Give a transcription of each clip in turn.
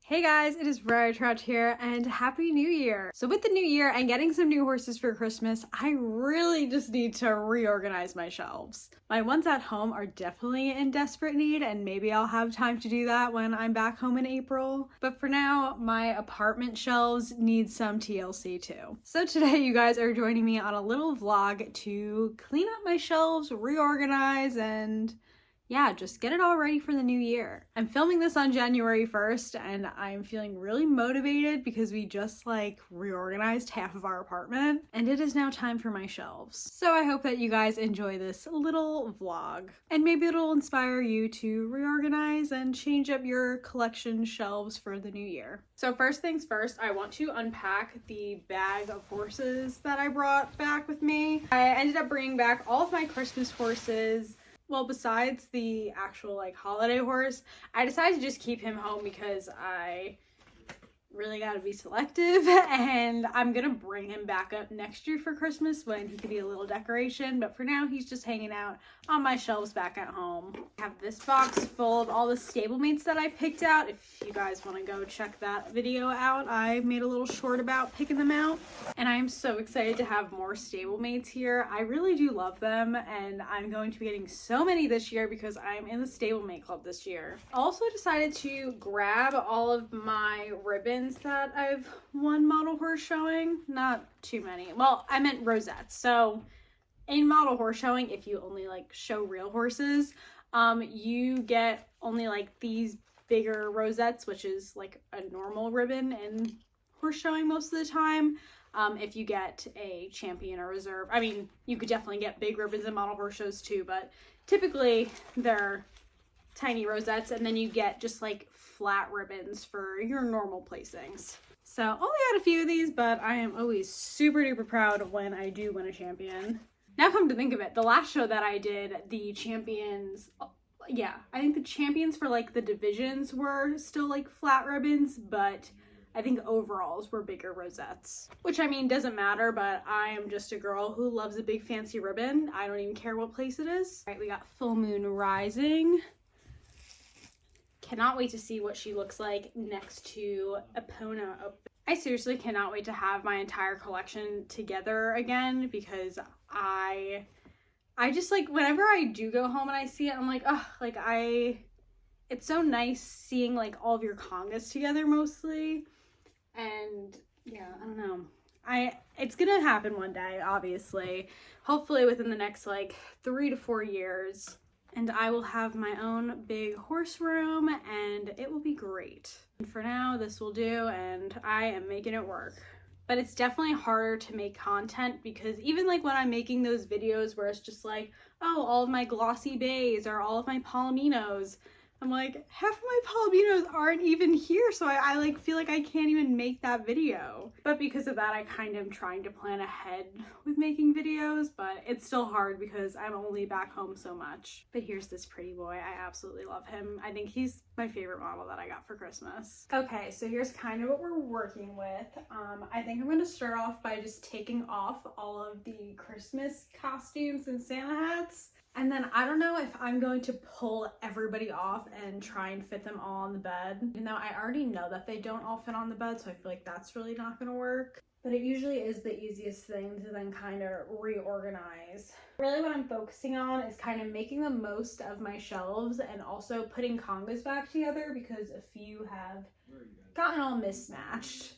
Hey guys, it is Trout here and Happy New Year! So with the new year and getting some new horses for Christmas, I really just need to reorganize my shelves. My ones at home are definitely in desperate need and maybe I'll have time to do that when I'm back home in April. But for now, my apartment shelves need some TLC too. So today you guys are joining me on a little vlog to clean up my shelves, reorganize, and yeah, just get it all ready for the new year. I'm filming this on January 1st and I'm feeling really motivated because we just reorganized half of our apartment and it is now time for my shelves. So I hope that you guys enjoy this little vlog and maybe it'll inspire you to reorganize and change up your collection shelves for the new year. So first things first, I want to unpack the bag of horses that I brought back with me. I ended up bringing back all of my Christmas horses. Well, besides the actual holiday horse, I decided to just keep him home because I really gotta be selective and I'm gonna bring him back up next year for Christmas when he could be a little decoration, but for now he's just hanging out on my shelves back at home. I have this box full of all the stablemates that I picked out. If you guys want to go check that video out, I made a little short about picking them out and I am so excited to have more stablemates here. I really do love them and I'm going to be getting so many this year because I'm in the stablemate club this year. I also decided to grab all of my ribbons that I've won model horse showing. Not too many. Well, I meant rosettes. So in model horse showing, if you only show real horses, you get only these bigger rosettes, which is a normal ribbon in horse showing most of the time. If you get a champion or reserve, I mean, you could definitely get big ribbons in model horse shows too, but typically they're tiny rosettes, and then you get just flat ribbons for your normal placings. So only got a few of these, but I am always super duper proud when I do win a champion. Now come to think of it, the last show that I did, the champions, yeah, I think the champions for the divisions were still flat ribbons, but I think overalls were bigger rosettes. Which I mean doesn't matter, but I am just a girl who loves a big fancy ribbon. I don't even care what place it is. All right, we got Full Moon Rising. Cannot wait to see what she looks like next to Epona. I seriously cannot wait to have my entire collection together again because I just whenever I do go home and I see it, I'm it's so nice seeing all of your congas together mostly. And yeah, I don't know. It's gonna happen one day, obviously. Hopefully within the next 3 to 4 years. And I will have my own big horse room and it will be great. And for now, this will do and I am making it work. But it's definitely harder to make content because even when I'm making those videos where it's just oh, all of my glossy bays or all of my Palominos, I'm half of my Palominos aren't even here, so I feel I can't even make that video. But because of that, I kind of am trying to plan ahead with making videos, but it's still hard because I'm only back home so much. But here's this pretty boy. I absolutely love him. I think he's my favorite model that I got for Christmas. Okay, so here's kind of what we're working with. I think I'm going to start off by just taking off all of the Christmas costumes and Santa hats. And then I don't know if I'm going to pull everybody off and try and fit them all on the bed. Even though I already know that they don't all fit on the bed, so I feel that's really not gonna work. But it usually is the easiest thing to then kind of reorganize. Really what I'm focusing on is kind of making the most of my shelves and also putting congas back together because a few have gotten all mismatched.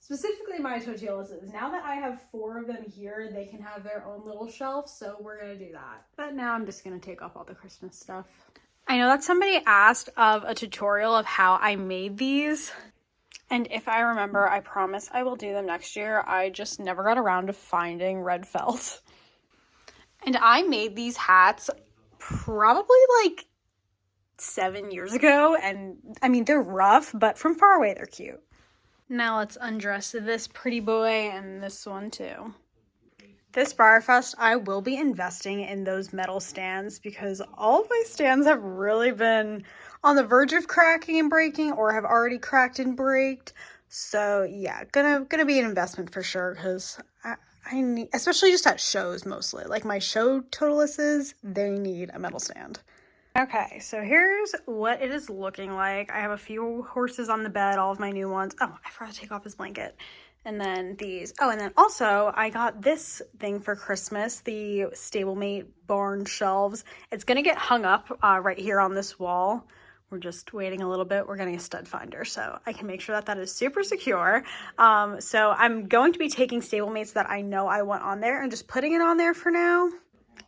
Specifically my tortillas. Now that I have 4 of them here, they can have their own little shelf, so we're gonna do that. But now I'm just gonna take off all the Christmas stuff. I know that somebody asked of a tutorial of how I made these, and if I remember, I promise I will do them next year. I just never got around to finding red felt. And I made these hats probably 7 years ago, and I mean, they're rough, but from far away, they're cute. Now let's undress this pretty boy and this one too. This Briarfest, I will be investing in those metal stands because all of my stands have really been on the verge of cracking and breaking or have already cracked and braked. So yeah, gonna be an investment for sure because I need, especially just at shows mostly. My show totalists, they need a metal stand. Okay, so here's what it is looking like. I have a few horses on the bed, all of my new ones. Oh, I forgot to take off his blanket. And then these. Oh, and then also I got this thing for Christmas, the stablemate barn shelves. It's gonna get hung up right here on this wall. We're just waiting a little bit. We're getting a stud finder so I can make sure that that is super secure. So I'm going to be taking stablemates that I know I want on there and just putting it on there for now.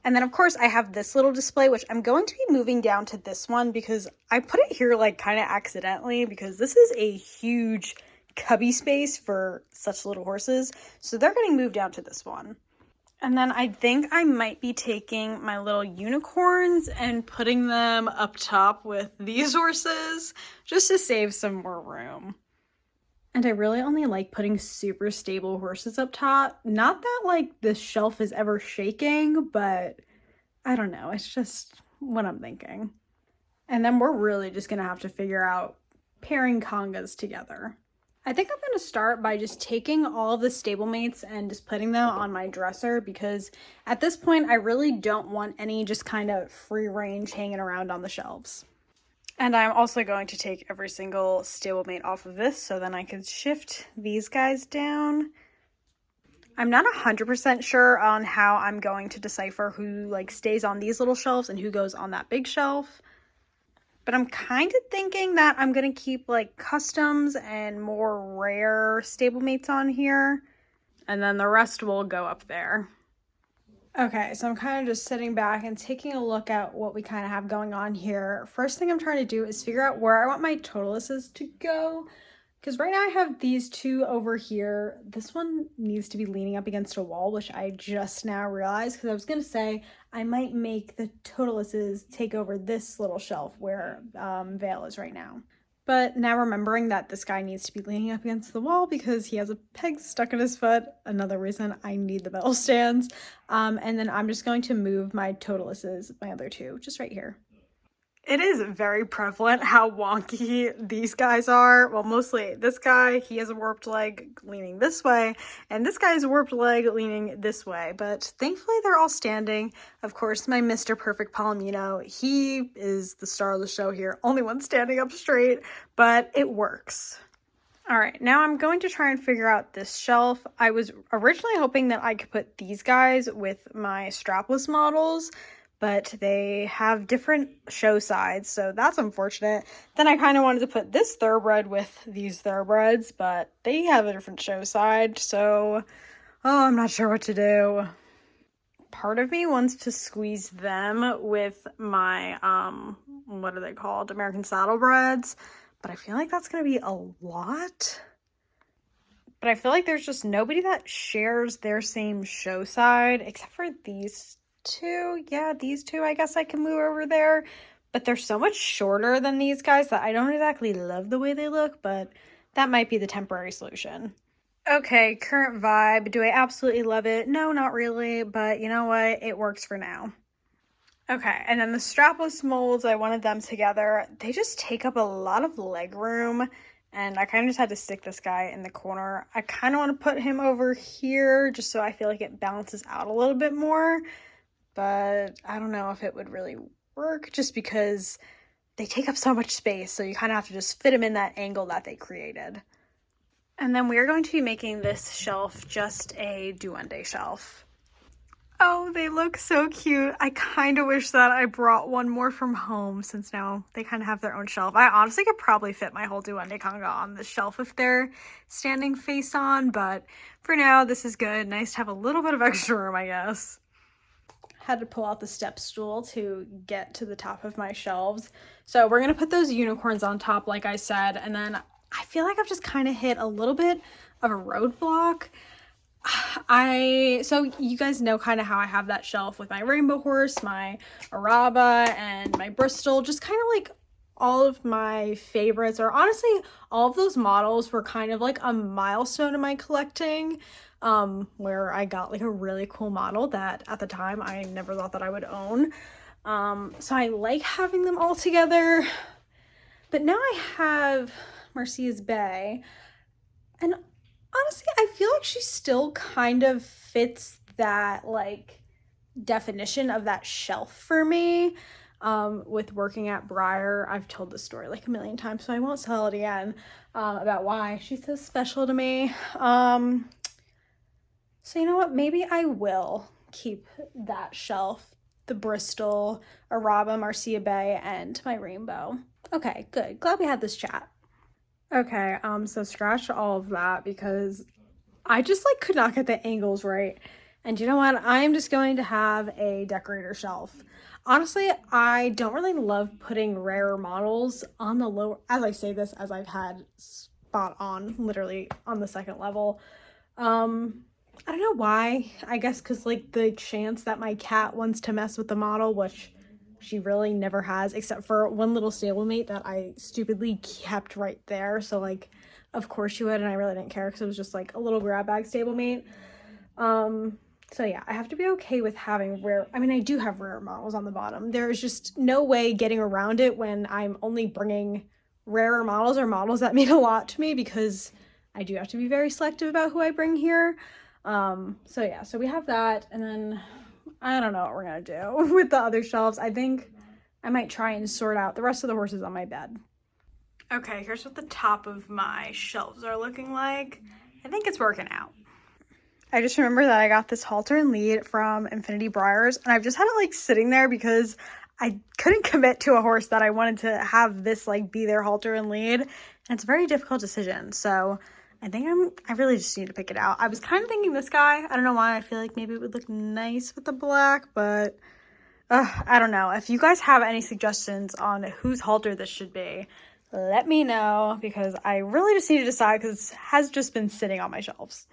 And then, of course, I have this little display, which I'm going to be moving down to this one because I put it here, like, kind of accidentally because this is a huge cubby space for such little horses. So they're getting moved down to this one. And then I think I might be taking my little unicorns and putting them up top with these horses just to save some more room. And I really only like putting super stable horses up top. Not that, like, this shelf is ever shaking, but I don't know. It's just what I'm thinking. And then we're really just going to have to figure out pairing congas together. I think I'm going to start by just taking all of the stablemates and just putting them on my dresser because at this point, I really don't want any just kind of free range hanging around on the shelves. And I'm also going to take every single stablemate off of this so then I can shift these guys down. I'm not 100% sure on how I'm going to decipher who like stays on these little shelves and who goes on that big shelf. But I'm kind of thinking that I'm going to keep like customs and more rare stablemates on here. And then the rest will go up there. Okay, so I'm kind of just sitting back and taking a look at what we kind of have going on here. First thing I'm trying to do is figure out where I want my totalises to go. Because right now I have these two over here. This one needs to be leaning up against a wall, which I just now realized. Because I was going to say I might make the totalises take over this little shelf where Vale is right now. But now remembering that this guy needs to be leaning up against the wall because he has a peg stuck in his foot. Another reason I need the metal stands. And then I'm just going to move my totalises, my other two, just right here. It is very prevalent how wonky these guys are. Well, mostly this guy, he has a warped leg leaning this way, and this guy has a warped leg leaning this way. But thankfully, they're all standing. Of course, my Mr. Perfect Palomino, he is the star of the show here. Only one standing up straight, but it works. All right, now I'm going to try and figure out this shelf. I was originally hoping that I could put these guys with my strapless models, but they have different show sides, so that's unfortunate. Then I kind of wanted to put this thoroughbred with these thoroughbreds, but they have a different show side, so I'm not sure what to do. Part of me wants to squeeze them with my, what are they called? American Saddlebreds, but I feel like that's going to be a lot. But I feel like there's just nobody that shares their same show side, except for these two. Yeah, these two I guess I can move over there, but they're so much shorter than these guys that I don't exactly love the way they look, but that might be the temporary solution. Okay, current vibe. Do I absolutely love it? No, not really, but you know what? It works for now. Okay, and then the strapless molds, I wanted them together. They just take up a lot of leg room, and I kind of just had to stick this guy in the corner. I kind of want to put him over here just so I feel like it balances out a little bit more. But I don't know if it would really work just because they take up so much space. So you kind of have to just fit them in that angle that they created. And then we're going to be making this shelf just a duende shelf. Oh, they look so cute. I kind of wish that I brought one more from home since now they kind of have their own shelf. I honestly could probably fit my whole duende conga on this shelf if they're standing face on. But for now, this is good. Nice to have a little bit of extra room, I guess. Had to pull out the step stool to get to the top of my shelves. So we're going to put those unicorns on top, like I said, and then I feel like I've just kind of hit a little bit of a roadblock. So you guys know kind of how I have that shelf with my rainbow horse, my Araba, and my Bristol, just kind of like all of my favorites, or honestly, all of those models were kind of like a milestone in my collecting. Where I got like a really cool model that at the time I never thought that I would own. So I like having them all together. But now I have Marcia's Bay. And honestly, I feel like she still kind of fits that like definition of that shelf for me. with working at Briar. I've told this story like a million times, so I won't tell it again, about why she's so special to me. So you know what? Maybe I will keep that shelf, the Bristol, Araba, Marcia Bay, and my rainbow. Okay, good. Glad we had this chat. Okay, so scratch all of that because I just like could not get the angles right. And you know what? I'm just going to have a decorator shelf. Honestly, I don't really love putting rarer models on the lower, as I say this, as I've had spot on, literally on the second level. I don't know why. I guess because like the chance that my cat wants to mess with the model, which she really never has, except for one little stablemate that I stupidly kept right there. So like, of course she would, and I really didn't care because it was just like a little grab bag stablemate. So yeah, I have to be okay with having rare, I mean, I do have rare models on the bottom. There's just no way getting around it when I'm only bringing rarer models or models that mean a lot to me, because I do have to be very selective about who I bring here. So yeah, so we have that, and then I don't know what we're gonna do with the other shelves. I think I might try and sort out the rest of the horses on my bed. Okay, here's what the top of my shelves are looking like. I think it's working out. I just remember that I got this halter and lead from Infinity Briars, and I've just had it like sitting there because I couldn't commit to a horse that I wanted to have this like be their halter and lead, and it's a very difficult decision. So I think I really just need to pick it out. I was kind of thinking this guy. I don't know why. I feel like maybe it would look nice with the black, but I don't know. If you guys have any suggestions on whose halter this should be, let me know, because I really just need to decide because it has just been sitting on my shelves.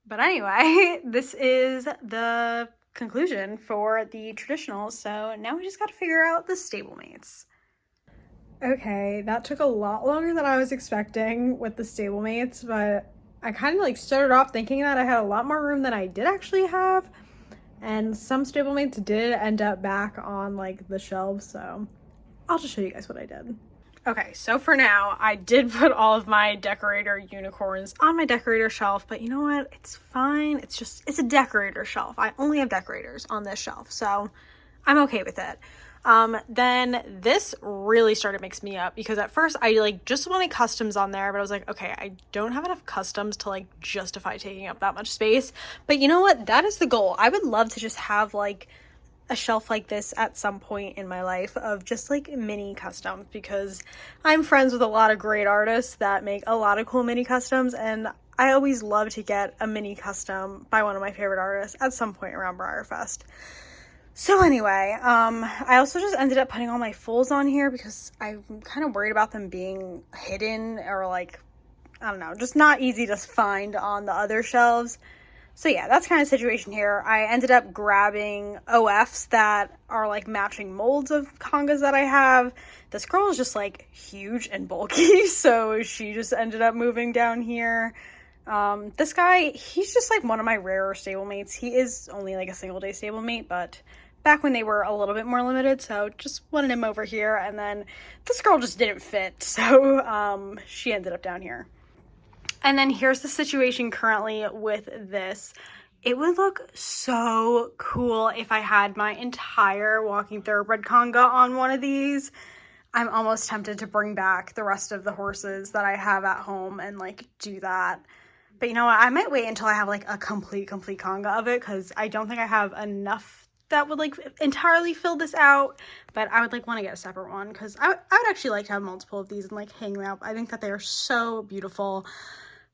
But anyway, this is the conclusion for the traditionals. So now we just got to figure out the stablemates. Okay, that took a lot longer than I was expecting with the stablemates, but I kind of like started off thinking that I had a lot more room than I did actually have. And some stablemates did end up back on like the shelves, so I'll just show you guys what I did. Okay, so for now, I did put all of my decorator unicorns on my decorator shelf, but you know what? It's fine. It's a decorator shelf. I only have decorators on this shelf, so I'm okay with it. Then this really started mixing me up because at first I like just wanted customs on there, but I was like, okay, I don't have enough customs to like justify taking up that much space. But you know what? That is the goal. I would love to just have like a shelf like this at some point in my life of just like mini customs, because I'm friends with a lot of great artists that make a lot of cool mini customs, and I always love to get a mini custom by one of my favorite artists at some point around Briarfest. So anyway, I also just ended up putting all my fulls on here because I'm kind of worried about them being hidden or like, I don't know, just not easy to find on the other shelves. So yeah, that's kind of the situation here. I ended up grabbing OFs that are like matching molds of congas that I have. This girl is just like huge and bulky, so she just ended up moving down here. This guy, he's just like one of my rarer stablemates. He is only like a single day stablemate, but back when they were a little bit more limited, so just wanted him over here. And then this girl just didn't fit, so she ended up down here. And then here's the situation currently with this. It would look so cool if I had my entire walking thoroughbred conga on one of these. I'm almost tempted to bring back the rest of the horses that I have at home and like do that. But you know what? I might wait until I have like a complete conga of it, because I don't think I have enough that would like entirely fill this out. But I would like want to get a separate one, because I would actually like to have multiple of these and like hang them out. I think that they are so beautiful.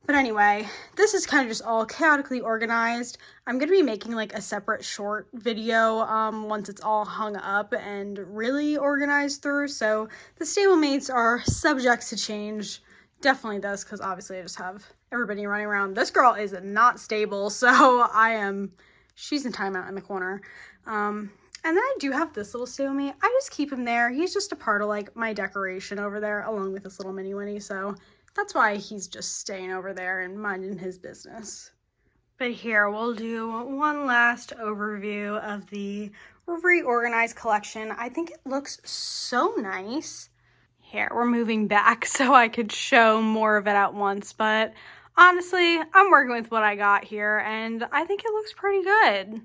But anyway, this is kind of just all chaotically organized. I'm going to be making like a separate short video once it's all hung up and really organized through. So the stablemates are subject to change. Definitely this, because obviously I just have everybody running around. This girl is not stable, so she's in timeout in the corner. And then I do have this little stablemate. I just keep him there. He's just a part of like my decoration over there, along with this little mini Winnie, so that's why he's just staying over there and minding his business. But here, we'll do one last overview of the reorganized collection. I think it looks so nice. Here, we're moving back so I could show more of it at once, but honestly, I'm working with what I got here, and I think it looks pretty good.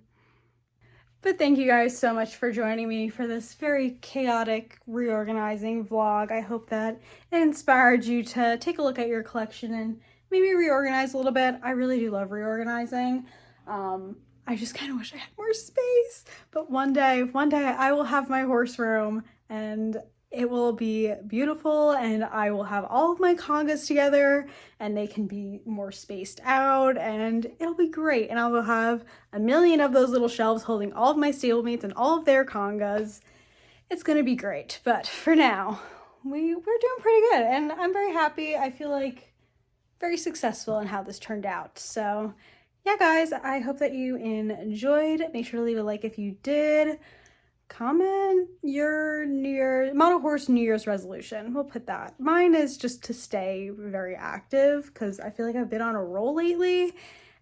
But thank you guys so much for joining me for this very chaotic reorganizing vlog. I hope that it inspired you to take a look at your collection and maybe reorganize a little bit. I really do love reorganizing. I just kind of wish I had more space, but one day I will have my horse room and it will be beautiful and I will have all of my congas together and they can be more spaced out and it'll be great. And I will have a million of those little shelves holding all of my stablemates and all of their congas. It's gonna be great. But for now, we're doing pretty good and I'm very happy. I feel like very successful in how this turned out. So yeah, guys, I hope that you enjoyed. Make sure to leave a like if you did. Comment your model horse New Year's resolution. We'll put that. Mine is just to stay very active because I feel like I've been on a roll lately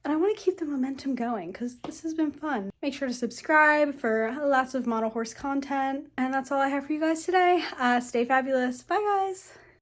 and I want to keep the momentum going because this has been fun. Make sure to subscribe for lots of model horse content. And that's all I have for you guys today. Stay fabulous. Bye, guys.